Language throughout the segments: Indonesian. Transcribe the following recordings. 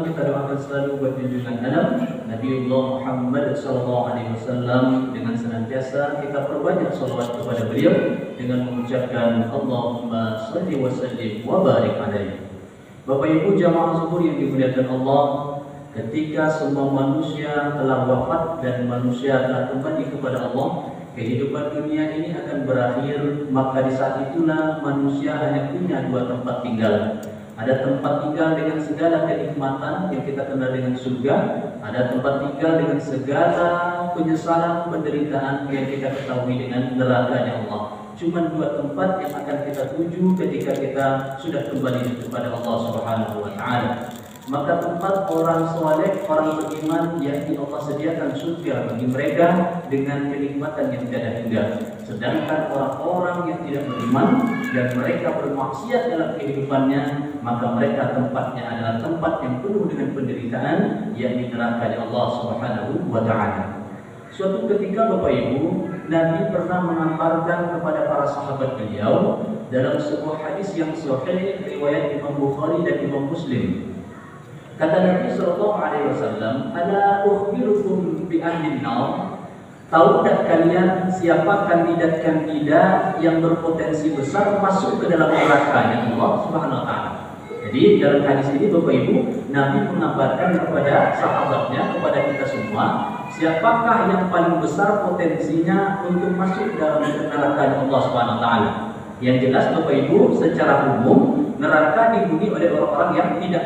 kita doakan selalu buat junjungan alam Nabiullah Muhammad SAW, dengan senantiasa kita perbanyak salawat kepada beliau dengan mengucapkan Allahumma shalli wa sallim wa barik alaihi. Bapak Ibu jamaah zuhur yang dimuliakan Allah, ketika semua manusia telah wafat dan manusia telah kembali kepada Allah, kehidupan dunia ini akan berakhir. Maka di saat itulah manusia hanya punya dua tempat tinggal. Ada tempat tinggal dengan segala kenikmatan yang kita kenal dengan surga, ada tempat tinggal dengan segala penyesalan, penderitaan yang kita ketahui dengan nerakanya Allah. Cuma dua tempat yang akan kita tuju ketika kita sudah kembali kepada Allah Subhanahu wa Ta'ala. Maka tempat orang soleh, orang beriman, yakni Allah sediakan surga bagi mereka dengan kenikmatan yang tiada hingga. Sedangkan orang-orang yang tidak beriman dan mereka bermaksiat dalam kehidupannya, maka mereka tempatnya adalah tempat yang penuh dengan penderitaan, yakni neraka Allah Subhanahu wa Ta'ala. Suatu ketika Bapak Ibu, Nabi pernah mengabarkan kepada para sahabat beliau dalam sebuah hadis yang sahih riwayat Imam Bukhari dan Imam Muslim. Kata Nabi SAW, "Ala ukhbirukum bi ahlin nar?" Tahukah kalian siapa kandidat-kandidat yang berpotensi besar masuk ke dalam neraka Allah Subhanahu wa Ta'ala? Jadi dalam hadis ini Bapak Ibu, Nabi mengabarkan kepada sahabatnya, kepada kita semua, siapakah yang paling besar potensinya untuk masuk dalam neraka Allah Subhanahu wa Ta'ala. Yang jelas Bapak Ibu, secara umum neraka dihuni oleh orang-orang yang tidak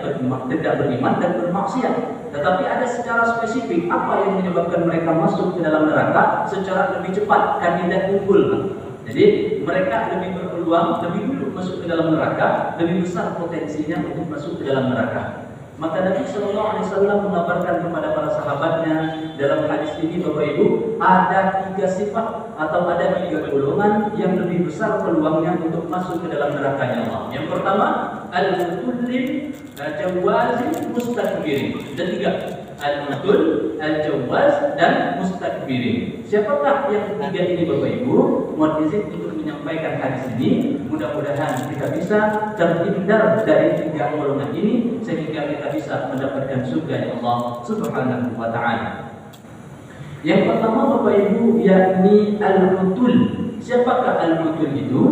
beriman dan bermaksiat. Tetapi ada secara spesifik apa yang menyebabkan mereka masuk ke dalam neraka secara lebih cepat, kandidat unggul. Jadi mereka lebih berpeluang lebih dulu masuk ke dalam neraka, lebih besar potensinya untuk masuk ke dalam neraka. Maka Nabi SAW mengabarkan kepada para sahabatnya dalam hadis ini Bapak Ibu, ada 3 sifat atau ada 3 golongan yang lebih besar peluangnya untuk masuk ke dalam nerakanya Allah. Yang pertama, al-mutullim, al-jawazin, mustakbirin. Dan 3, al-mutul, al-jawaz, dan mustakbirin. Siapakah yang 3 ini Bapak Ibu? Mohon izin untuk menyampaikan hadis ini. Mudah-mudahan kita bisa terhindar dari 3 golongan ini sehingga kita bisa mendapatkan surga Allah Subhanahu wa Ta'ala. Yang pertama Bapak Ibu, yakni al-mutul. Siapakah al-mutul itu?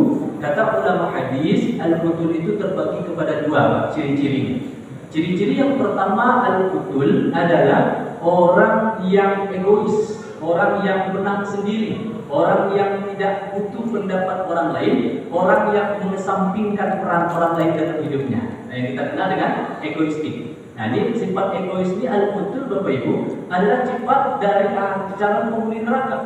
Kata ulama hadis, al-mutul itu terbagi kepada 2 ciri-cirinya. Ciri-ciri yang pertama, al-mutul adalah orang yang egois, orang yang menang sendiri, orang yang tidak butuh pendapat orang lain, orang yang mengesampingkan peran orang lain dalam hidupnya. Nah, yang kita kenal dengan egoistik. Nah, ini sifat egois ini al-mutul Bapak Ibu adalah sifat dari calon penghuni neraka.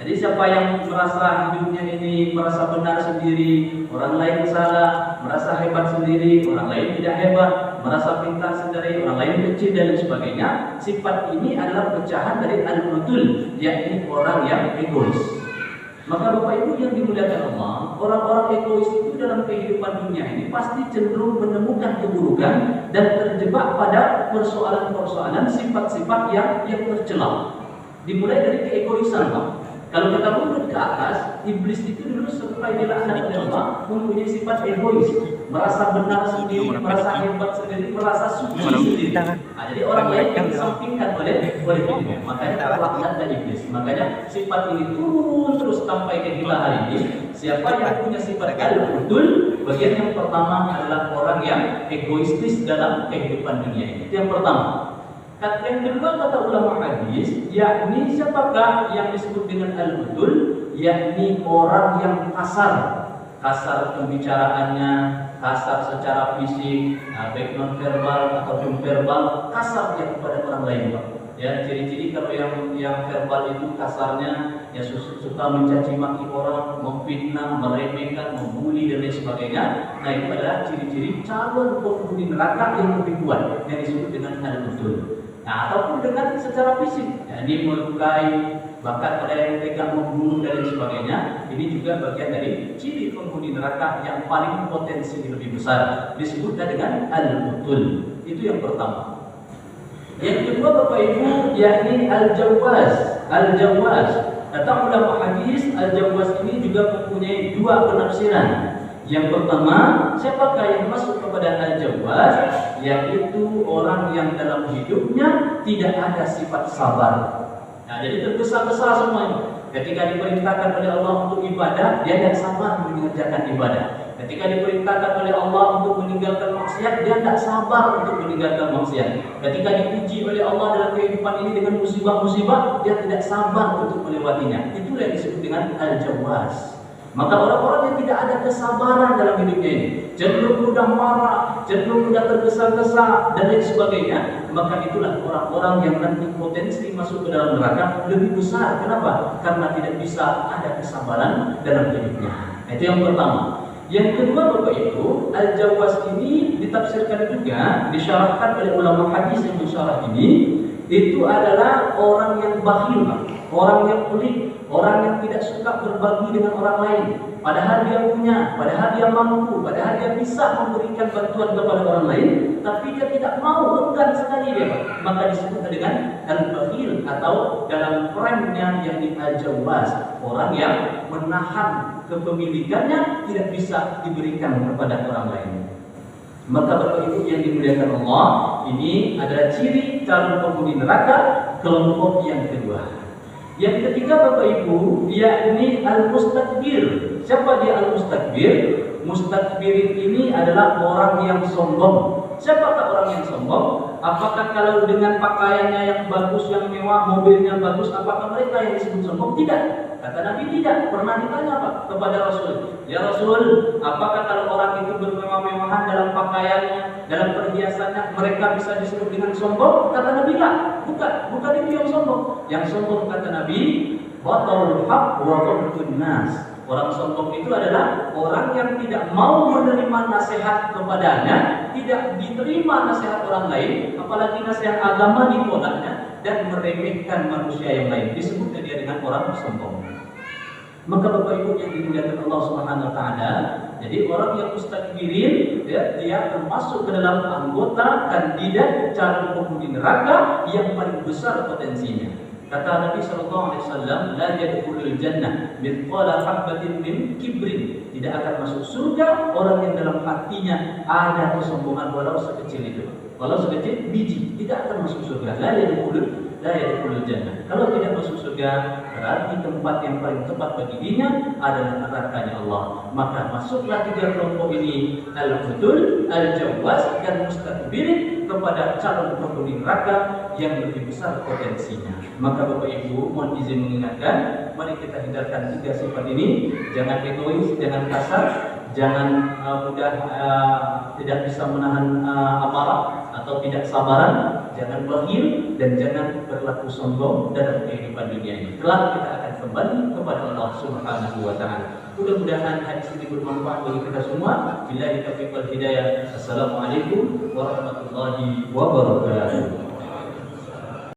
Jadi siapa yang merasa hidupnya ini merasa benar sendiri, orang lain salah, merasa hebat sendiri, orang lain tidak hebat, merasa pintar sendiri, orang lain kecil dan sebagainya, sifat ini adalah pecahan dari al-mutul, yakni orang yang egois. Maka Bapak Ibu yang dimuliakan Allah, orang-orang egois itu dalam kehidupan dunia ini pasti cenderung menemukan keburukan dan terjebak pada persoalan-persoalan sifat-sifat yang tercela. Dimulai dari keegoisan, Pak. Kalau kita mundur ke atas, iblis itu dulu sampai dilaknat oleh Allah mempunyai sifat egois, merasa benar sendiri, merasa hebat sendiri, merasa suci sendiri. Nah, jadi orang lain yang disampingkan oleh dirinya. Makanya terlaknat dari iblis. Makanya sifat ini turun terus sampai ke kita hari ini. Siapa yang punya sifat al-mutul, bagian yang pertama adalah orang yang egoistis dalam kehidupan dunia ini. Itu yang pertama. Yang kedua kata ulama hadis, yakni siapakah yang disebut dengan al-mutul, yakni orang yang kasar pembicaraannya, kasar secara fisik, baik non verbal ataupun verbal, kasar yang kepada orang lain, Pak. Ya, ciri-ciri kalau yang verbal itu kasarnya ya suka mencaci maki orang, memfitnah, meremehkan, membuli dan lain sebagainya. Nah, itu adalah ciri-ciri calon penghuni neraka yang lebih kuat yang disebut dengan al-mutul. Nah, ataupun dengan secara fisik, ya, ini melukai, bahkan ada yang tega membunuh dan lain sebagainya. Ini juga bagian dari ciri penghuni neraka yang paling potensi lebih besar, disebutnya dengan al-mutul. Itu yang pertama. Yang kedua Bapak Ibu, yakni al-jawaz. Al-jawaz, kata ulama hadis, al-jawaz ini juga mempunyai 2 penafsiran. Yang pertama, siapakah yang masuk kepada al-jawaz? Yaitu orang yang dalam hidupnya tidak ada sifat sabar. Nah, jadi tergesa-gesa semuanya. Ketika diperintahkan oleh Allah untuk ibadah, dia tidak sabar mengerjakan ibadah. Ketika diperintahkan oleh Allah untuk meninggalkan maksiat, dia tidak sabar untuk meninggalkan maksiat. Ketika dipuji oleh Allah dalam kehidupan ini dengan musibah-musibah, dia tidak sabar untuk melewatinya. Itulah yang disebut dengan al-jawaz. Maka orang-orang yang tidak ada kesabaran dalam hidupnya ini, cenderung mudah marah, cenderung mudah tergesa-gesa dan lain sebagainya, maka itulah orang-orang yang nanti potensi masuk ke dalam neraka lebih besar. Kenapa? Karena tidak bisa ada kesabaran dalam hidupnya. Itu yang pertama. Yang kedua, Bapak Ibu, al-jawaz ini ditafsirkan juga, disyarahkan oleh ulama hadis yang mensyarah ini, itu adalah orang yang bakhil, orang yang pelit, orang yang tidak suka berbagi dengan orang lain. Padahal dia punya, padahal dia mampu, padahal dia bisa memberikan bantuan kepada orang lain, tapi dia tidak mau, enggan sekali dia. Maka disebut dengan al-bakhil atau dalam frame-nya yang al-jawaz, orang yang menahan kepemilikannya tidak bisa diberikan kepada orang lain. Maka Bapak Ibu yang dimuliakan Allah, ini adalah ciri calon penghuni neraka kelompok yang kedua. Yang ketiga Bapak Ibu, yakni al-mustakbir. Siapa dia al-mustakbir? Mustakbir ini adalah orang yang sombong. Siapakah orang yang sombong? Apakah kalau dengan pakaiannya yang bagus, yang mewah, mobilnya bagus, apakah mereka yang disebut sombong? Tidak. Kata Nabi tidak. Pernah ditanya Pak kepada Rasul, ya Rasul, apakah kalau orang itu bermewah-mewahan dalam pakaiannya, dalam perhiasannya, mereka bisa disebut dengan sombong? Kata Nabi tidak. Bukan itu yang sombong. Yang sombong kata Nabi, batarul haq wa ghamtun nas. Orang sombong itu adalah orang yang tidak mau menerima nasihat kepadanya, tidak diterima nasihat orang lain, apalagi nasihat agama ditolaknya, dan meremehkan manusia yang lain. Disebutnya dia dengan orang sombong. Maka Bapak Ibu yang dimuliakan Allah Subhanahu wa taala, jadi orang yang mustakbirin, ya, dia termasuk ke dalam anggota kandidat calon penghuni neraka yang paling besar potensinya. Kata Nabi SAW, la yadkhulul jannah mithqala habatin min kibrin. Tidak akan masuk surga orang yang dalam hatinya ada kesombongan walau sekecil itu, walau sekecil biji, tidak akan masuk surga. La yadkhulul jannah. Kalau tidak masuk surga, berarti tempat yang paling tepat bagi dirinya adalah nerakanya Allah. Maka masuklah tiga kelompok ini, al-hudul, al-jawaz, dan mustakbirin, kepada calon penghuni neraka yang lebih besar potensinya. Maka Bapak Ibu, mohon izin mengingatkan, mari kita hindarkan tiga sifat ini. Jangan egois, jangan kasar, jangan mudah tidak bisa menahan amarah atau tidak sabaran, jangan bakhil, dan jangan berlaku sombong dalam kehidupan dunia ini. Kelak kita akan kembali kepada Allah Subhanahu wa taala. Mudah-mudahan hadis ini bermanfaat bagi kita semua. Billahi taufiq wal hidayah. Assalamualaikum warahmatullahi wabarakatuh.